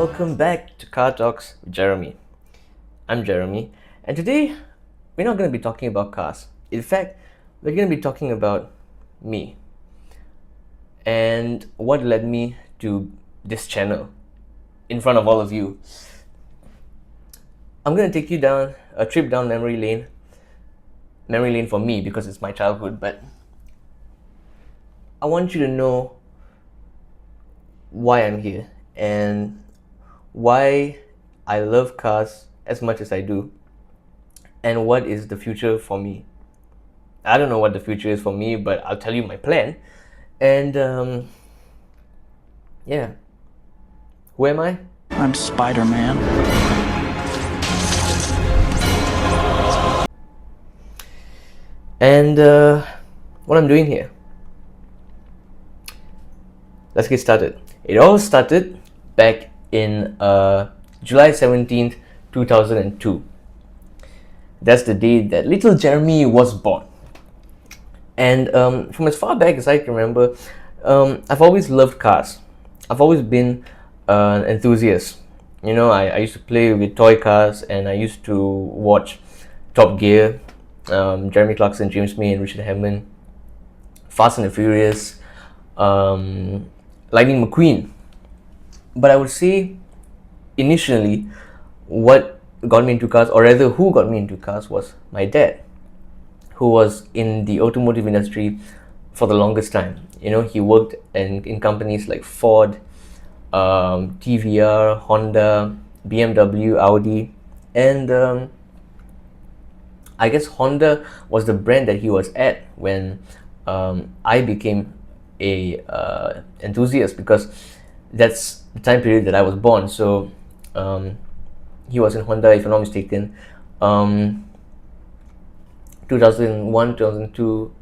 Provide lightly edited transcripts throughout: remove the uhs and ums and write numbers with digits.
welcome back to Car Talks with Jeremy. I'm Jeremy, and today we're not going to be talking about cars. In fact, we're going to be talking about me and what led me to this channel in front of all of you. I'm going to take you down a trip down memory lane. Memory lane for me because it's my childhood, but I want you to know why I'm here and why I love cars as much as I do, and what is the future for me. I don't know what the future is for me, but I'll tell you my plan. And yeah, who am I? I'm Spider-Man. And what I'm doing here. Let's get started. It all started back in July 17th, 2002. That's the day that little Jeremy was born. And from as far back as I can remember, I've always loved cars. I've always been an enthusiast. You know, I used to play with toy cars, and I used to watch Top Gear, Jeremy Clarkson, James May, and Richard Hammond, Fast and the Furious, Lightning McQueen. But I would say initially what got me into cars, or rather who got me into cars, was my dad, who was in the automotive industry for the longest time. You know, he worked in companies like Ford, TVR, Honda, BMW, Audi, and I guess Honda was the brand that he was at when I became a enthusiast, because that's the time period that I was born. So he was in Honda, if I'm not mistaken, 2001, 2002,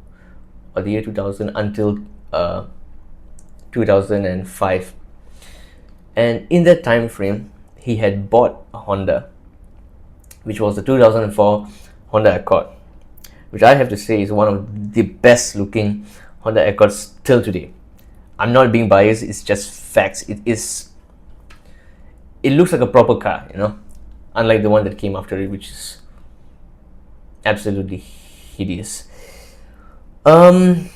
or the year 2000 until 2005. And in that time frame, he had bought a Honda, which was the 2004 Honda Accord, which I have to say is one of the best looking Honda Accords till today. I'm not being biased, it's just facts. It looks like a proper car, you know, unlike the one that came after it, which is absolutely hideous. Yeah,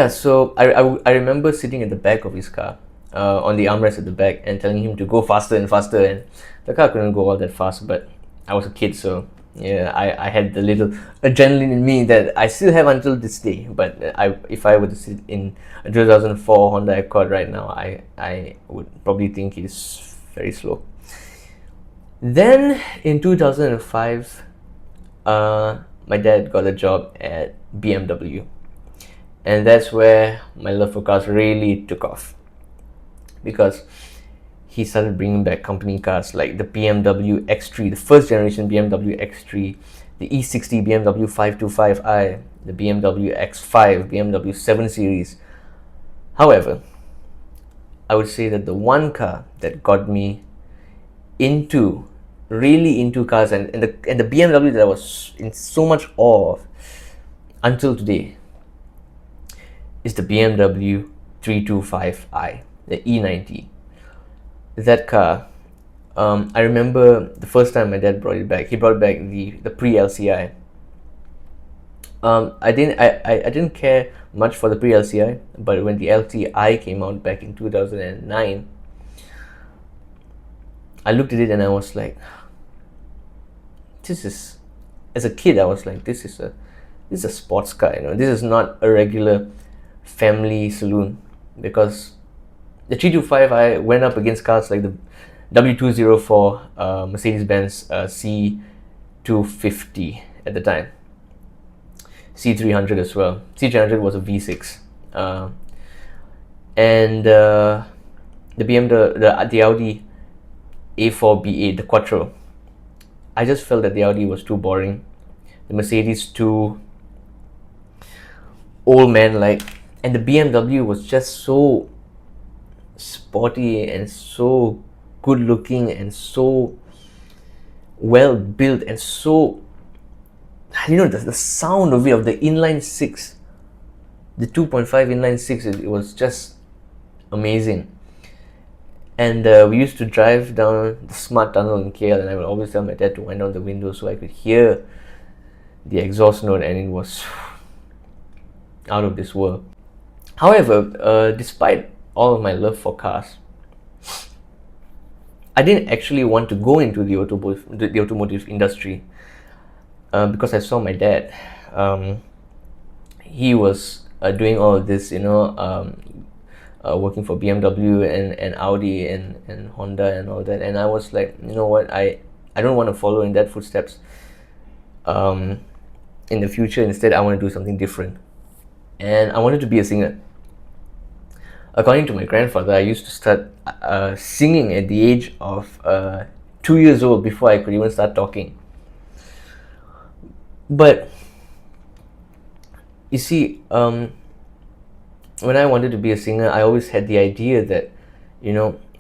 so I remember sitting at the back of his car, on the armrest at the back, and telling him to go faster and faster, and the car couldn't go all that fast, but I was a kid, so yeah, I had the little adrenaline in me that I still have until this day. But if I were to sit in a 2004 Honda Accord right now, I would probably think it is very slow. Then in 2005, my dad got a job at BMW, and that's where my love for cars really took off, because he started bringing back company cars like the BMW X3, the first generation BMW X3, the E60 BMW 525i, the BMW X5, BMW 7 Series. However, I would say that the one car that got me really into cars, and the BMW that I was in so much awe of until today, is the BMW 325i, the E90. That car, I remember the first time my dad brought it back. He brought back the pre-LCI. I didn't care much for the pre-LCI, but when the LTI came out back in 2009, I looked at it and I was like, as a kid, I was like, this is a sports car, you know. This is not a regular family saloon, because the 325i went up against cars like the W204 Mercedes-Benz C250 at the time, C300 as well. C300 was a V6, and the Audi A4 B8, the Quattro. I just felt that the Audi was too boring, the Mercedes too old man like, and the BMW was just so sporty and so good looking and so well built, and so, you know, the sound of it, of the inline six, the 2.5 inline six, it was just amazing. And we used to drive down the smart tunnel in KL, and I would always tell my dad to wind down the window so I could hear the exhaust note, and it was out of this world. However, despite all of my love for cars, I didn't actually want to go into the automotive industry because I saw my dad. He was doing all of this, working for BMW and Audi and Honda and all that, and I was like, you know what, I don't want to follow in that footsteps. In the future, instead, I want to do something different, and I wanted to be a singer. According to my grandfather, I used to start singing at the age of 2 years old before I could even start talking. But you see, when I wanted to be a singer, I always had the idea that,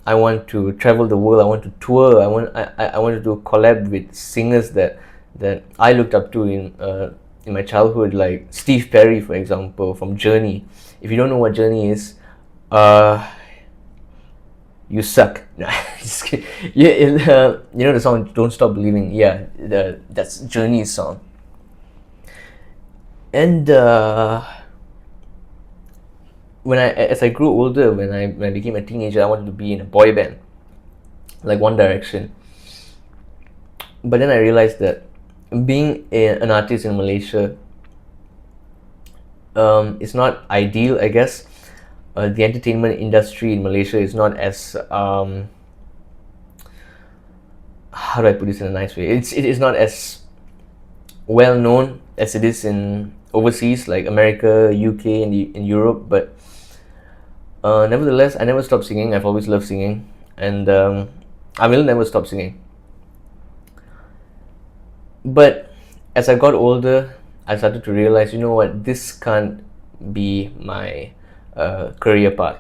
I want to travel the world. I want to tour. I want to do a collab with singers that I looked up to in my childhood, like Steve Perry, for example, from Journey. If you don't know what Journey is, you suck. No, just kidding. Yeah, you know the song "Don't Stop Believing." Yeah, that's Journey's song. And as I grew older, when I became a teenager, I wanted to be in a boy band, like One Direction. But then I realized that being an artist in Malaysia is not ideal, I guess. The entertainment industry in Malaysia is not as how do I put this in a nice way? It is not as well known as it is in overseas, like America, UK, and in Europe. But nevertheless, I never stopped singing. I've always loved singing, and I will never stop singing. But as I got older, I started to realize, you know what, this can't be my career path,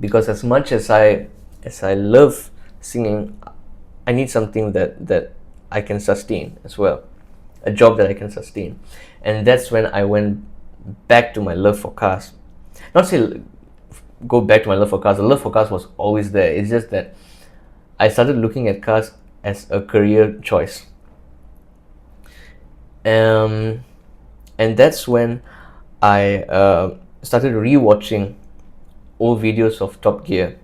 because as much as I love singing, I need something that I can sustain as well, a job that I can sustain. And that's when I went back to my love for cars. Not say go back to my love for cars. The love for cars was always there. It's just that I started looking at cars as a career choice. And that's when I started rewatching old videos of Top Gear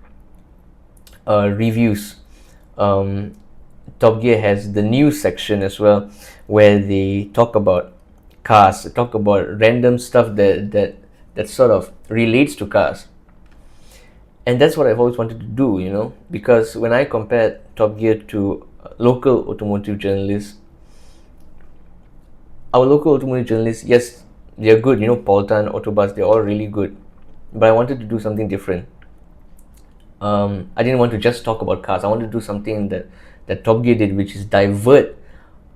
reviews. Top Gear has the news section as well, where they talk about cars, talk about random stuff that sort of relates to cars. And that's what I've always wanted to do, because when I compared Top Gear to local automotive journalists, our local automotive journalists, yes, they're good, Paul Tan, Autobus, they're all really good. But I wanted to do something different. I didn't want to just talk about cars. I wanted to do something that Top Gear did, which is divert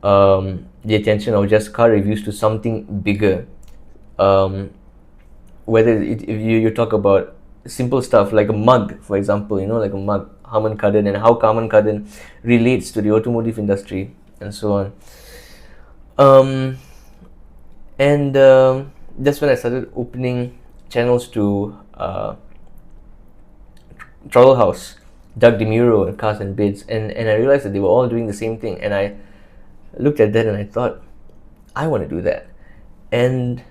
the attention of just car reviews to something bigger. Whether if you talk about simple stuff like a mug, for example, like a mug, Harman Kardon, and how Harman Kardon relates to the automotive industry, and so on. And that's when I started opening channels to Throttle House, Doug DeMuro, and Cars and Bids, and I realized that they were all doing the same thing, and I looked at that and I thought, I want to do that. And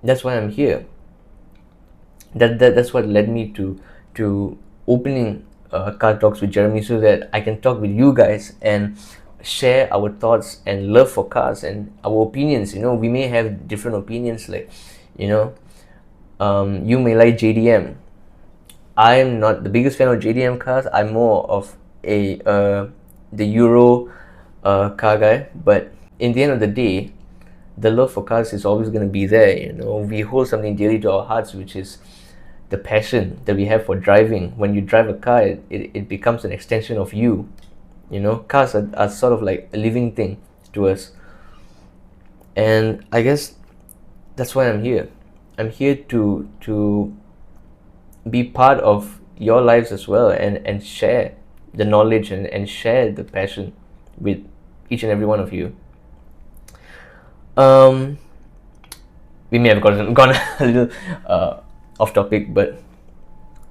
that's why I'm here. That's what led me to opening Car Talks with Jeremy, so that I can talk with you guys and share our thoughts and love for cars and our opinions. We may have different opinions, like you may like JDM. I'm not the biggest fan of JDM cars. I'm more of the Euro car guy. But in the end of the day, the love for cars is always going to be there. We hold something dearly to our hearts, which is the passion that we have for driving. When you drive a car, it becomes an extension of you. Cars are sort of like a living thing to us. And I guess that's why I'm here. I'm here to be part of your lives as well, and share the knowledge and share the passion with each and every one of you. We may have gone a little off topic, but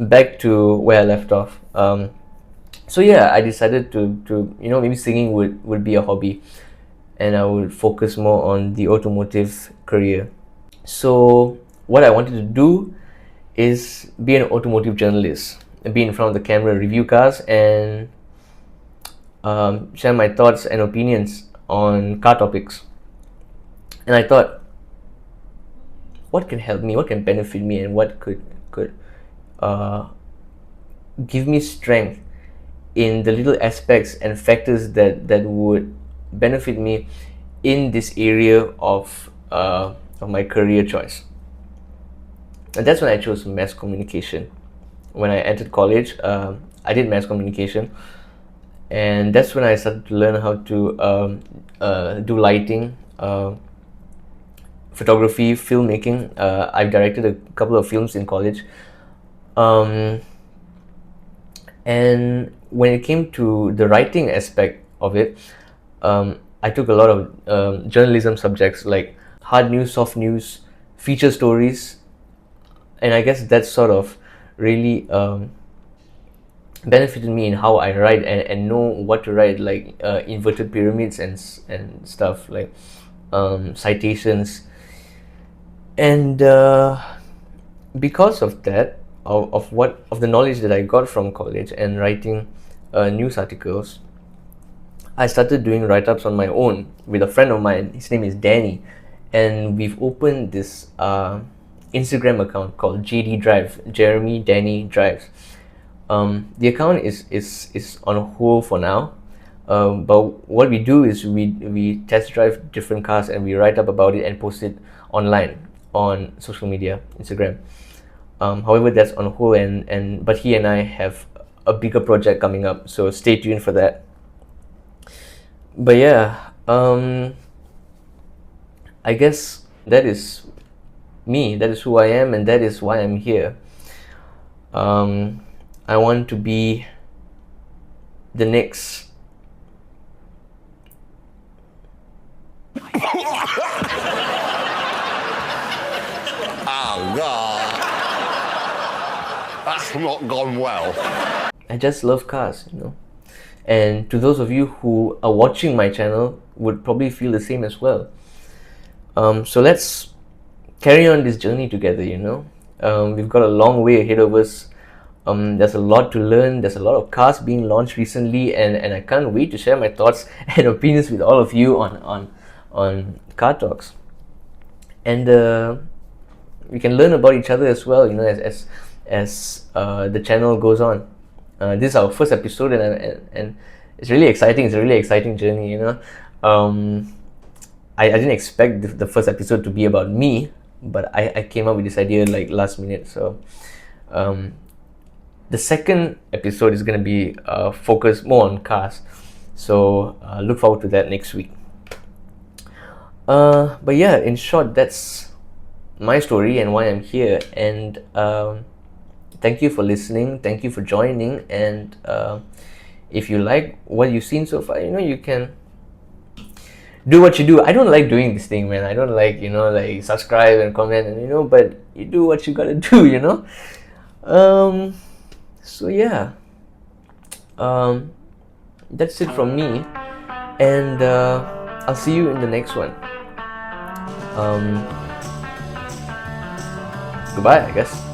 back to where I left off. So yeah, I decided to maybe singing would be a hobby, and I would focus more on the automotive career. So what I wanted to do is be an automotive journalist, be in front of the camera, review cars, and share my thoughts and opinions on car topics. And I thought, what can help me, what can benefit me, and what could uh, give me strength in the little aspects and factors that would benefit me in this area of my career choice. And that's when I chose mass communication. When I entered college, I did mass communication, and that's when I started to learn how to do lighting, photography, filmmaking. I've directed a couple of films in college. And when it came to the writing aspect of it, I took a lot of journalism subjects like hard news, soft news, feature stories, and I guess that sort of really benefited me in how I write and know what to write, like inverted pyramids and stuff like citations. And because of that, of the knowledge that I got from college and writing news articles, I started doing write-ups on my own with a friend of mine. His name is Danny, and we've opened this Instagram account called JDDRIVES, Jeremy Danny Drives. The account is on hold for now, but what we do is we test drive different cars and we write up about it and post it online on social media, Instagram. However, that's on hold, but he and I have a bigger project coming up, so stay tuned for that. But yeah, I guess that is me. That is who I am, and that is why I'm here. I want to be the next. Oh God, that's not gone well. I just love cars, And to those of you who are watching my channel would probably feel the same as well. So let's carry on this journey together, We've got a long way ahead of us. There's a lot to learn. There's a lot of cars being launched recently, and I can't wait to share my thoughts and opinions with all of you on Car Talks. And we can learn about each other as well, as the channel goes on. This is our first episode, and it's really exciting. It's a really exciting journey, I didn't expect the first episode to be about me, but I came up with this idea like last minute. So the second episode is going to be focused more on cars. So look forward to that next week. But yeah, in short, that's my story and why I'm here. And thank you for listening. Thank you for joining. And if you like what you've seen so far, you can do what you do. I don't like doing this thing, man. I don't like, like subscribe and comment, and but you do what you gotta do, So yeah, that's it from me, and I'll see you in the next one. Goodbye, I guess.